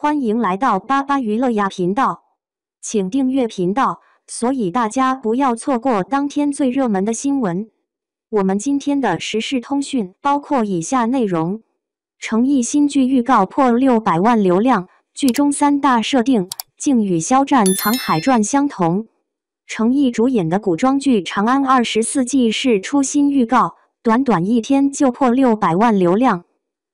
欢迎来到巴巴娱乐呀频道，请订阅频道，所以大家不要错过当天最热门的新闻。我们今天的时事通讯包括以下内容：诚意新剧预告破600万流量，剧中3大设定竟与肖战《藏海传》相同。诚意主演的古装剧《长安24记》释出新预告，短短1天就破600万流量。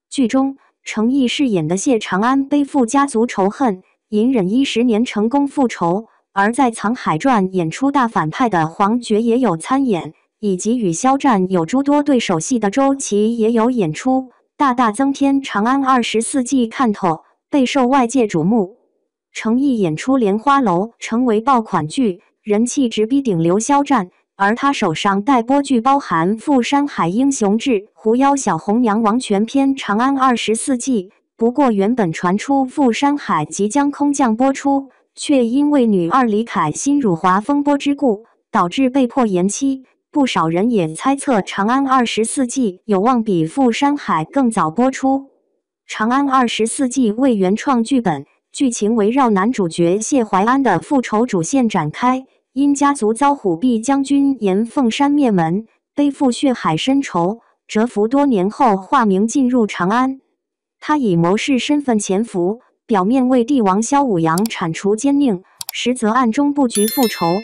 剧中诚意饰演的谢长安背负家族仇恨，隐忍10年成功复仇，而在《藏海传》演出大反派的黄觉也有参演，以及与肖战有诸多对手戏的周琦也有演出，大大增添《长安24记》看头，备受外界瞩目。诚意演出《莲花楼》成为爆款剧，人气直逼顶流肖战，而他手上待播剧包含《赴山海英雄志》《狐妖小红娘王权篇》《长安24记》。不过原本传出《赴山海》即将空降播出，却因为女二李凯欣辱华风波之故，导致被迫延期。不少人也猜测《长安24记》有望比《赴山海》更早播出。《长安24记》为原创剧本，剧情围绕男主角谢怀安的复仇主线展开。因家族遭虎壁将军严凤山灭门，背负血海深仇，蛰伏多年后化名进入长安。他以谋士身份潜伏，表面为帝王萧武阳铲除奸佞，实则暗中布局复仇。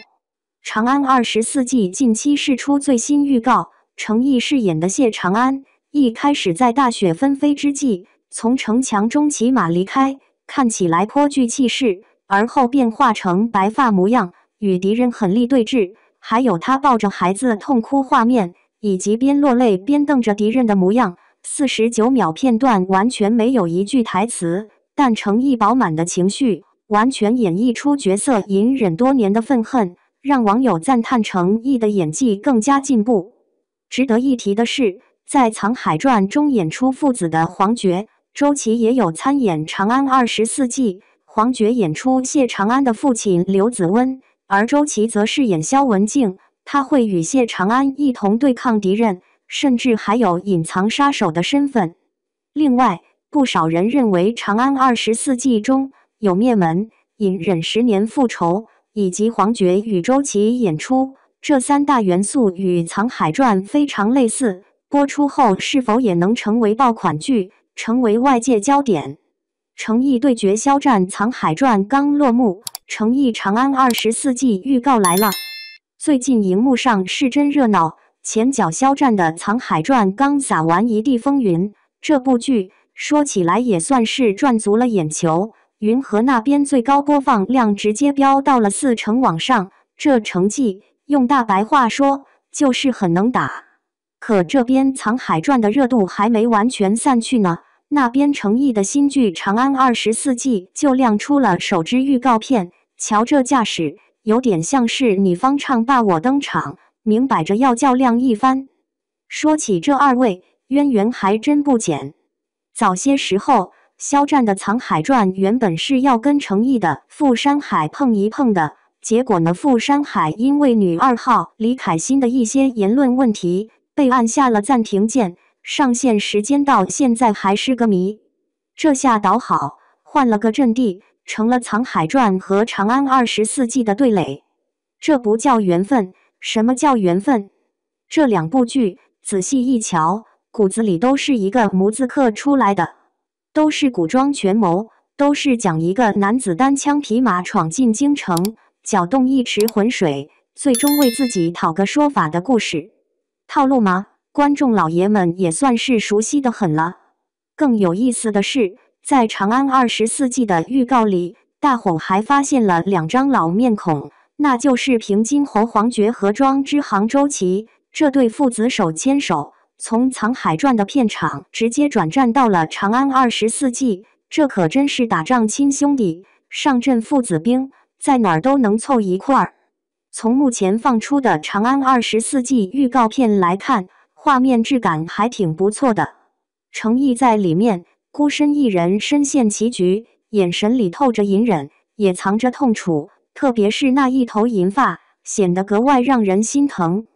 长安24记近期释出最新预告，诚意饰演的谢长安，一开始在大雪纷飞之际，从城墙中骑马离开，看起来颇具气势，而后变化成白发模样，与敌人狠力对峙，还有他抱着孩子痛哭画面，以及边落泪边瞪着敌人的模样。49秒片段完全没有一句台词，但诚意饱满的情绪完全演绎出角色隐忍多年的愤恨，让网友赞叹诚意的演技更加进步。值得一提的是，在《藏海传》中演出父子的黄觉、周琦也有参演《长安24记》，黄觉演出谢长安的父亲刘子温，而周琦则饰演萧文静，他会与谢长安一同对抗敌人，甚至还有隐藏杀手的身份。另外，不少人认为《长安24记》中有灭门、隐忍10年复仇，以及黄觉与周琦演出，这3大元素与《藏海传》非常类似，播出后是否也能成为爆款剧，成为外界焦点。诚意对决肖战《藏海传》刚落幕，诚意《长安24记》预告来了。最近荧幕上是真热闹，前脚肖战的《藏海传》刚撒完一地风云，这部剧说起来也算是赚足了眼球，云和那边最高播放量直接飙到了40%往上，这成绩用大白话说就是很能打。可这边《藏海传》的热度还没完全散去呢，那边诚意的新剧《长安24记》就亮出了首支预告片，瞧这架势，有点像是你方唱罢我登场，明摆着要较量一番。说起这2位，渊源还真不浅。早些时候，肖战的《藏海传》原本是要跟诚意的《赴山海》碰一碰的，结果呢，《赴山海》因为女2号李凯欣的一些言论问题，被按下了暂停键，上线时间到现在还是个谜。这下倒好，换了个阵地，成了《藏海传》和《长安24记》的对垒。这不叫缘分，什么叫缘分？这2部剧仔细一瞧，骨子里都是一个模子刻出来的，都是古装权谋，都是讲一个男子单枪匹马闯进京城，搅动一池浑水，最终为自己讨个说法的故事。套路吗？观众老爷们也算是熟悉的很了。更有意思的是，在《长安24记》的预告里，大伙还发现了2张老面孔，那就是平津侯黄觉和庄之行周琦，这对父子手牵手，从《藏海传》的片场直接转战到了《长安24记》，这可真是打仗亲兄弟，上阵父子兵，在哪儿都能凑一块儿。从目前放出的《长安24记》预告片来看，画面质感还挺不错的。诚意在里面孤身一人身陷棋局，眼神里透着隐忍，也藏着痛楚，特别是那一头银发，显得格外让人心疼。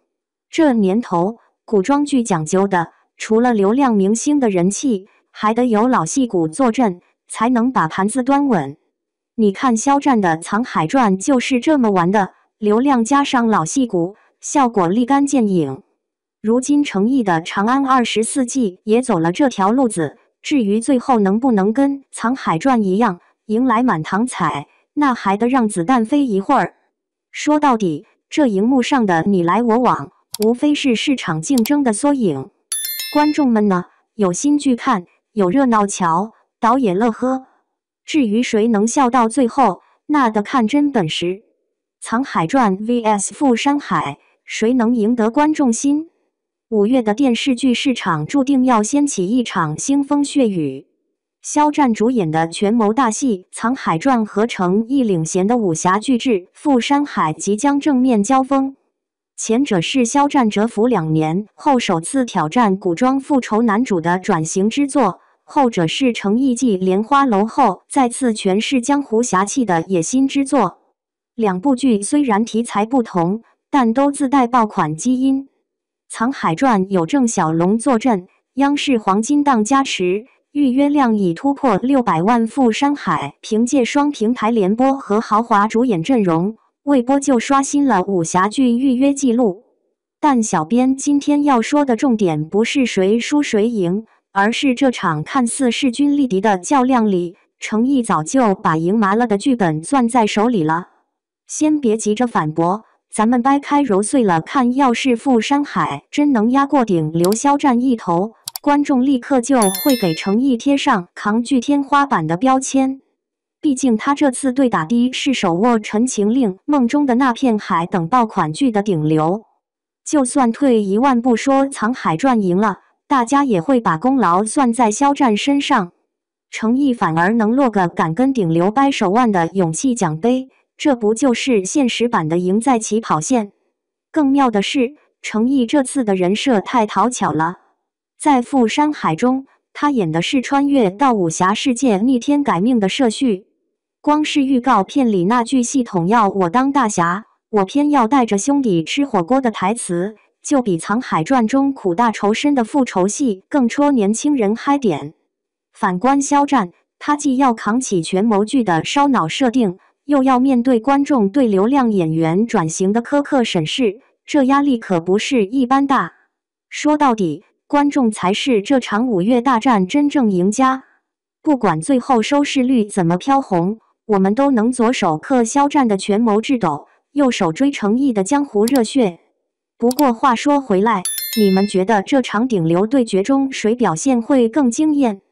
这年头，古装剧讲究的，除了流量明星的人气，还得有老戏骨坐镇，才能把盘子端稳。你看肖战的《藏海传》就是这么玩的，流量加上老戏骨，效果立竿见影。如今成毅的《长安24记》也走了这条路子，至于最后能不能跟《藏海传》一样迎来满堂彩，那还得让子弹飞一会儿。说到底，这荧幕上的你来我往，无非是市场竞争的缩影。观众们呢，有新剧看，有热闹瞧，倒也乐呵。至于谁能笑到最后，那得看真本事。藏海传 vs 富山海，谁能赢得观众心？5月的电视剧市场注定要掀起一场腥风血雨。肖战主演的权谋大戏《藏海传》和成毅领衔的武侠巨制《富山海》即将正面交锋。前者是肖战蛰伏2年后首次挑战古装复仇男主的转型之作，后者是成毅继《莲花楼》后再次诠释江湖侠气的野心之作。两部剧虽然题材不同，但都自带爆款基因。《藏海传》有郑晓龙坐镇，央视黄金档加持，预约量已突破600万。富山海凭借双平台联播和豪华主演阵容，未播就刷新了武侠剧预约纪录。但小编今天要说的重点不是谁输谁赢，而是这场看似势均力敌的较量里，成毅早就把赢麻了的剧本攥在手里了。先别急着反驳，咱们掰开揉碎了看。要是富山海真能压过顶流肖战一头，观众立刻就会给成毅贴上扛剧天花板的标签。毕竟他这次对打的是手握《陈情令》梦中的那片海等爆款剧的顶流。就算退一万步说藏海传赢了，大家也会把功劳算在肖战身上。成毅反而能落个敢跟顶流掰手腕的勇气奖杯，这不就是现实版的赢在起跑线？更妙的是，成毅这次的人设太讨巧了。在富山海中，他演的是穿越到武侠世界逆天改命的社畜。光是预告片里那句系统要我当大侠，我偏要带着兄弟吃火锅的台词，就比藏海传中苦大仇深的复仇戏更戳年轻人嗨点。反观肖战，他既要扛起权谋剧的烧脑设定，又要面对观众对流量演员转型的苛刻审视，这压力可不是一般大。说到底，观众才是这场5月大战真正赢家。不管最后收视率怎么飘红，我们都能左手克肖战的权谋智斗，右手追成毅的江湖热血。不过话说回来，你们觉得这场顶流对决中谁表现会更惊艳？